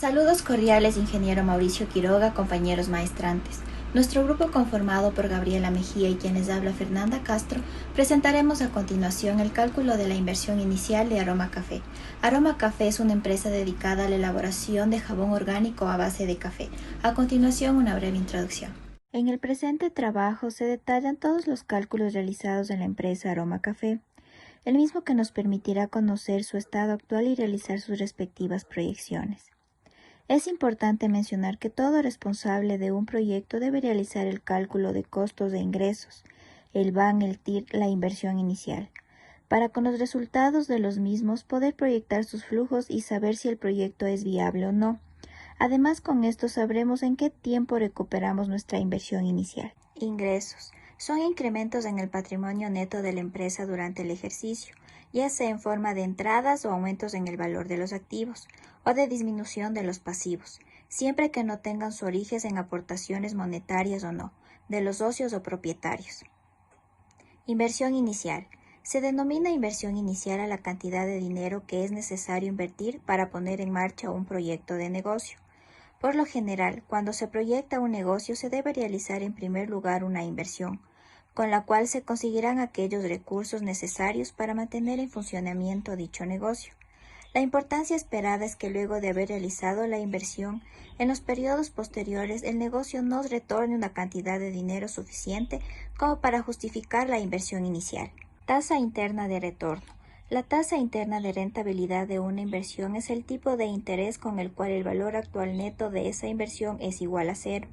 Saludos cordiales, ingeniero Mauricio Quiroga, compañeros maestrantes. Nuestro grupo, conformado por Gabriela Mejía y quienes habla Fernanda Castro, presentaremos a continuación el cálculo de la inversión inicial de Aroma Café. Aroma Café es una empresa dedicada a la elaboración de jabón orgánico a base de café. A continuación, una breve introducción. En el presente trabajo se detallan todos los cálculos realizados en la empresa Aroma Café, el mismo que nos permitirá conocer su estado actual y realizar sus respectivas proyecciones. Es importante mencionar que todo responsable de un proyecto debe realizar el cálculo de costos de ingresos, el VAN, el TIR, la inversión inicial, para con los resultados de los mismos poder proyectar sus flujos y saber si el proyecto es viable o no. Además, con esto sabremos en qué tiempo recuperamos nuestra inversión inicial. Ingresos. Son incrementos en el patrimonio neto de la empresa durante el ejercicio, ya sea en forma de entradas o aumentos en el valor de los activos, o de disminución de los pasivos, siempre que no tengan su origen en aportaciones monetarias o no, de los socios o propietarios. Inversión inicial. Se denomina inversión inicial a la cantidad de dinero que es necesario invertir para poner en marcha un proyecto de negocio. Por lo general, cuando se proyecta un negocio se debe realizar en primer lugar una inversión, con la cual se conseguirán aquellos recursos necesarios para mantener en funcionamiento dicho negocio. La importancia esperada es que luego de haber realizado la inversión, en los periodos posteriores el negocio nos retorne una cantidad de dinero suficiente como para justificar la inversión inicial. Tasa interna de retorno. La tasa interna de rentabilidad de una inversión es el tipo de interés con el cual el valor actual neto de esa inversión es igual a cero.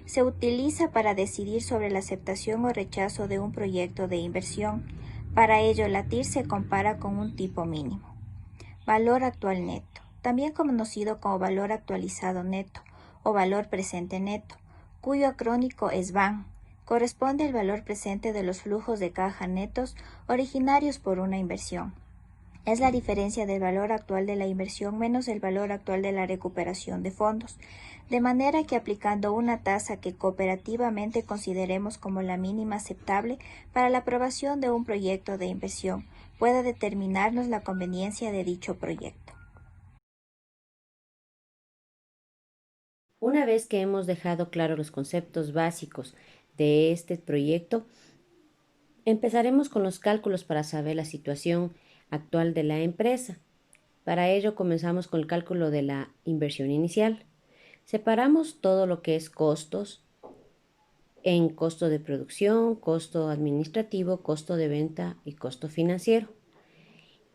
Se utiliza para decidir sobre la aceptación o rechazo de un proyecto de inversión. Para ello, la TIR se compara con un tipo mínimo. Valor actual neto, también conocido como valor actualizado neto o valor presente neto, cuyo acrónico es VAN, corresponde al valor presente de los flujos de caja netos originarios por una inversión. Es la diferencia del valor actual de la inversión menos el valor actual de la recuperación de fondos, de manera que aplicando una tasa que cooperativamente consideremos como la mínima aceptable para la aprobación de un proyecto de inversión, pueda determinarnos la conveniencia de dicho proyecto. Una vez que hemos dejado claros los conceptos básicos de este proyecto, empezaremos con los cálculos para saber la situación actual de la empresa. Para ello comenzamos con el cálculo de la inversión inicial. Separamos todo lo que es costos en costo de producción, costo administrativo, costo de venta y costo financiero,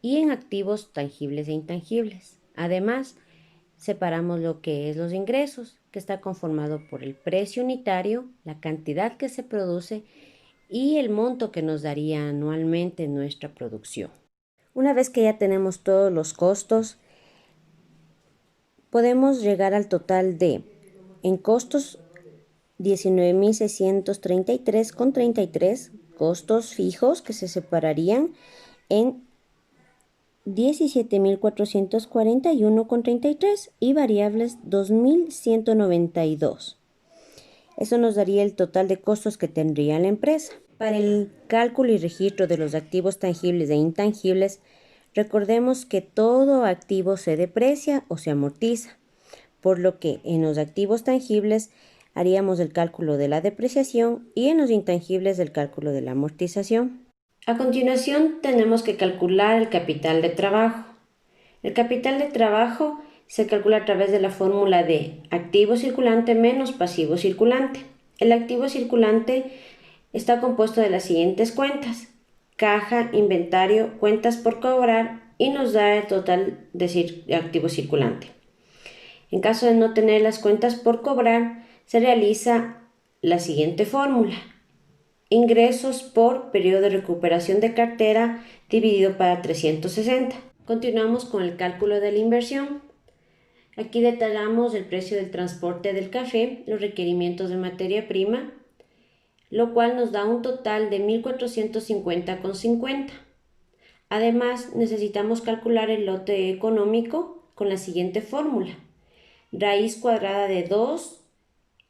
y en activos tangibles e intangibles. Además, separamos lo que es los ingresos, que está conformado por el precio unitario, la cantidad que se produce y el monto que nos daría anualmente nuestra producción. Una vez que ya tenemos todos los costos, podemos llegar al total de, en costos, 19.633,33, costos fijos que se separarían en 17.441,33 y variables 2.192. Eso nos daría el total de costos que tendría la empresa. Para el cálculo y registro de los activos tangibles e intangibles, recordemos que todo activo se deprecia o se amortiza, por lo que en los activos tangibles haríamos el cálculo de la depreciación y en los intangibles el cálculo de la amortización. A continuación tenemos que calcular el capital de trabajo. El capital de trabajo se calcula a través de la fórmula de activo circulante menos pasivo circulante. El activo circulante está compuesto de las siguientes cuentas: caja, inventario, cuentas por cobrar, y nos da el total de activo circulante. En caso de no tener las cuentas por cobrar, se realiza la siguiente fórmula: ingresos por periodo de recuperación de cartera dividido para 360. Continuamos con el cálculo de la inversión. Aquí detallamos el precio del transporte del café, los requerimientos de materia prima, lo cual nos da un total de 1.450,50. Además, necesitamos calcular el lote económico con la siguiente fórmula: raíz cuadrada de 2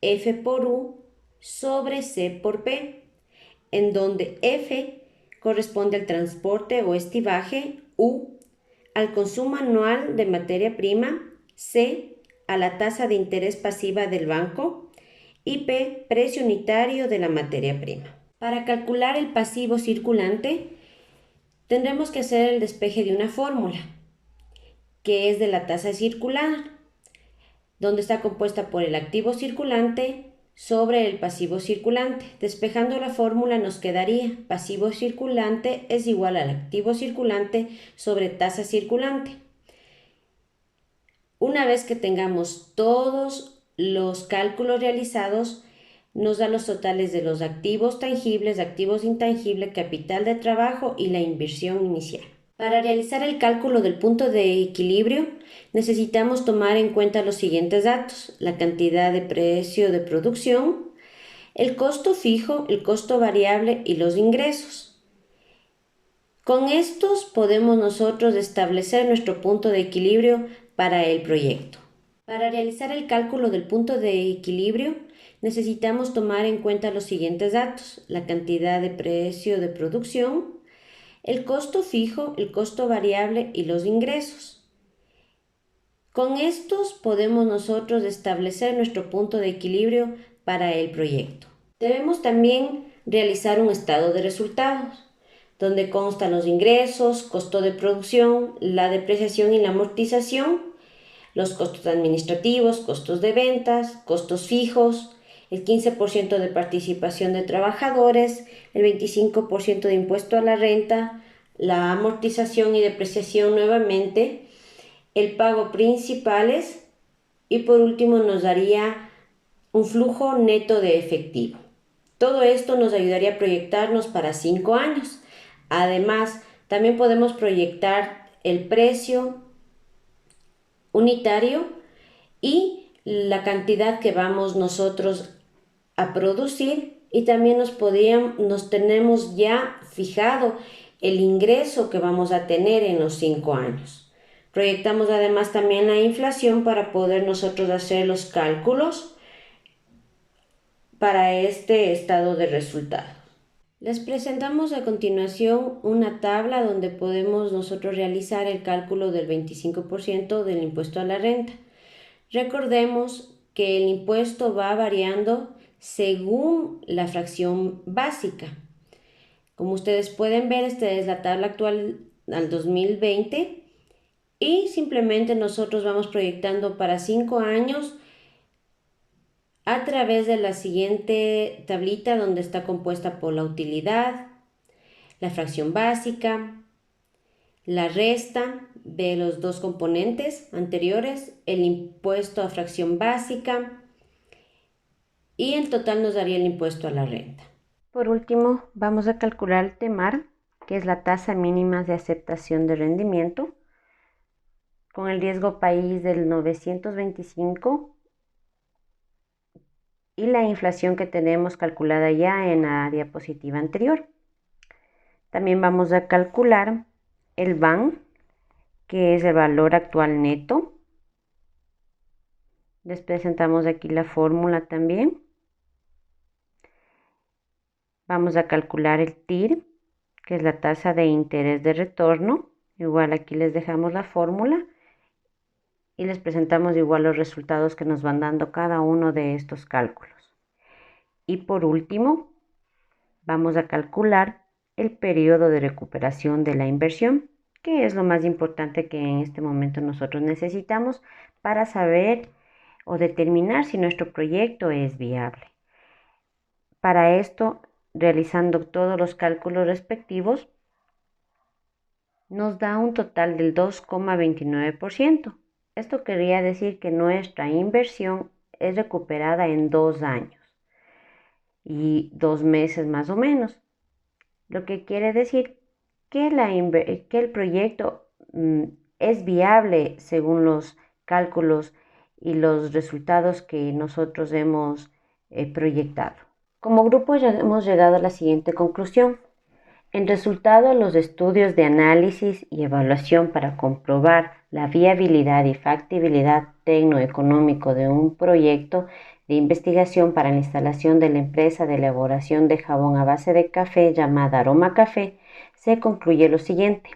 F por U sobre C por P, en donde F corresponde al transporte o estivaje, U al consumo anual de materia prima, C a la tasa de interés pasiva del banco y P, precio unitario de la materia prima. Para calcular el pasivo circulante, tendremos que hacer el despeje de una fórmula, que es de la tasa circular, donde está compuesta por el activo circulante sobre el pasivo circulante. Despejando la fórmula nos quedaría pasivo circulante es igual al activo circulante sobre tasa circulante. Una vez que tengamos todos los cálculos realizados, nos da los totales de los activos tangibles, activos intangibles, capital de trabajo y la inversión inicial. Para realizar el cálculo del punto de equilibrio, necesitamos tomar en cuenta los siguientes datos: la cantidad de precio de producción, el costo fijo, el costo variable y los ingresos. Con estos podemos nosotros establecer nuestro punto de equilibrio para el proyecto. Para realizar el cálculo del punto de equilibrio, necesitamos tomar en cuenta los siguientes datos: la cantidad de precio de producción, el costo fijo, el costo variable y los ingresos. Con estos podemos nosotros establecer nuestro punto de equilibrio para el proyecto. Debemos también realizar un estado de resultados, donde constan los ingresos, costo de producción, la depreciación y la amortización, los costos administrativos, costos de ventas, costos fijos, el 15% de participación de trabajadores, el 25% de impuesto a la renta, la amortización y depreciación nuevamente, el pago principales y por último nos daría un flujo neto de efectivo. Todo esto nos ayudaría a proyectarnos para 5 años. Además, también podemos proyectar el precio unitario y la cantidad que vamos nosotros a producir, y también nos tenemos ya fijado el ingreso que vamos a tener en los 5 años. Proyectamos además también la inflación para poder nosotros hacer los cálculos para este estado de resultados. Les presentamos a continuación una tabla donde podemos nosotros realizar el cálculo del 25% del impuesto a la renta. Recordemos que el impuesto va variando según la fracción básica. Como ustedes pueden ver, esta es la tabla actual al 2020 y simplemente nosotros vamos proyectando para 5 años a través de la siguiente tablita, donde está compuesta por la utilidad, la fracción básica, la resta de los dos componentes anteriores, el impuesto a fracción básica, y en total nos daría el impuesto a la renta. Por último, vamos a calcular el TEMAR, que es la tasa mínima de aceptación de rendimiento, con el riesgo país del 925 y la inflación que tenemos calculada ya en la diapositiva anterior. También vamos a calcular el VAN, que es el valor actual neto. Les presentamos aquí la fórmula también. Vamos a calcular el TIR, que es la tasa de interés de retorno. Igual aquí les dejamos la fórmula y les presentamos igual los resultados que nos van dando cada uno de estos cálculos. Y por último, vamos a calcular el periodo de recuperación de la inversión, que es lo más importante que en este momento nosotros necesitamos para saber o determinar si nuestro proyecto es viable. Para esto, realizando todos los cálculos respectivos, nos da un total del 2,29%. Esto querría decir que nuestra inversión es recuperada en 2 años y 2 meses más o menos, lo que quiere decir que el proyecto es viable según los cálculos y los resultados que nosotros hemos proyectado. Como grupo ya hemos llegado a la siguiente conclusión. En resultado, los estudios de análisis y evaluación para comprobar la viabilidad y factibilidad tecnoeconómico de un proyecto de investigación para la instalación de la empresa de elaboración de jabón a base de café llamada Aroma Café, se concluye lo siguiente.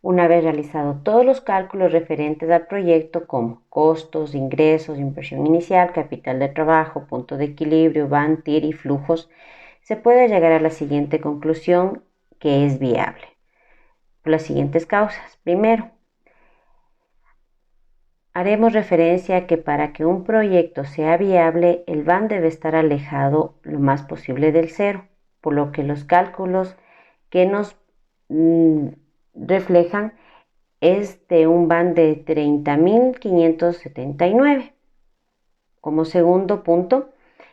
Una vez realizado todos los cálculos referentes al proyecto como costos, ingresos, inversión inicial, capital de trabajo, punto de equilibrio, van, TIR y flujos, se puede llegar a la siguiente conclusión que es viable. Por las siguientes causas. Primero, haremos referencia a que para que un proyecto sea viable, el van debe estar alejado lo más posible del cero, por lo que los cálculos que nos reflejan es de un van de 30.579. Como segundo punto,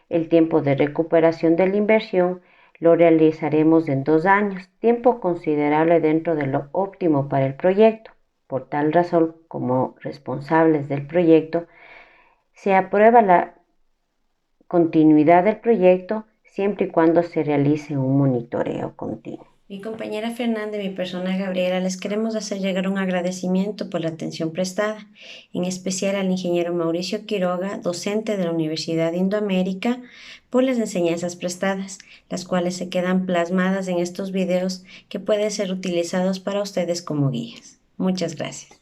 el tiempo de recuperación de la inversión lo realizaremos en 2 años, tiempo considerable dentro de lo óptimo para el proyecto. Por tal razón, como responsables del proyecto, se aprueba la continuidad del proyecto siempre y cuando se realice un monitoreo continuo. Mi compañera Fernanda y mi persona Gabriela les queremos hacer llegar un agradecimiento por la atención prestada, en especial al ingeniero Mauricio Quiroga, docente de la Universidad de Indoamérica, por las enseñanzas prestadas, las cuales se quedan plasmadas en estos videos que pueden ser utilizados para ustedes como guías. Muchas gracias.